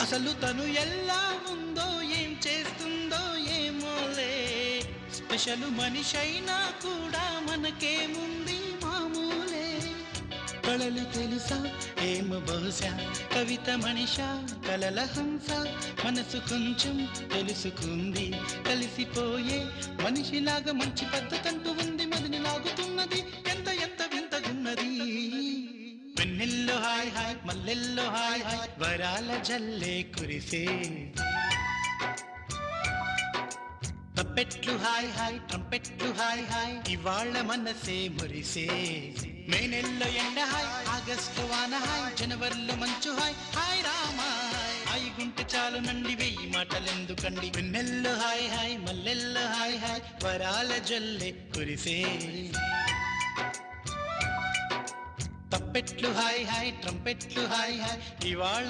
అసలు తను ఎలా ఉందో ఏం చేస్తుందో ఏమోలే, స్పెషల్ మనిషైనా కూడా మనకేముంది మామూలే. కళలు తెలుసా ఏమో బహుశా, కవిత మనిషా కలల హంస, మనసు కొంచెం తెలుసుకుంది కలిసిపోయే మనిషిలాగా, మంచి పద్ధతంటూ ఉంది మదిని లాగుతున్నది, ఎంత ఎంత వింతగున్నది. వెన్నెల్లో హాయ్ హాయ్ మల్లెల్లో హాయ్ హాయ్, వరాల జల్లే కురిసే. తప్పెట్లు హాయ్ హాయ్ ట్రంపెట్లు హాయ్ హాయ్, ఇవాళ మనసే మురిసే. మే నెలలో ఎండ హాయ్, ఆగస్టు వాన హాయ్, జనవరిలో మంచు హాయ్, హాయ్ రామాయ్. హాయ్ గుంటె చాలు నండి వెయ్యి మాటలెందుకండి, వెన్నెల్లో హాయ్ హాయ్ మల్లెల్లో హాయ్ హాయ్, వరాల జల్లే కురిసే. తప్పెట్లు హాయ్ హాయ్ ట్రంపెట్లు హాయ్ హాయ్, ఇవాళ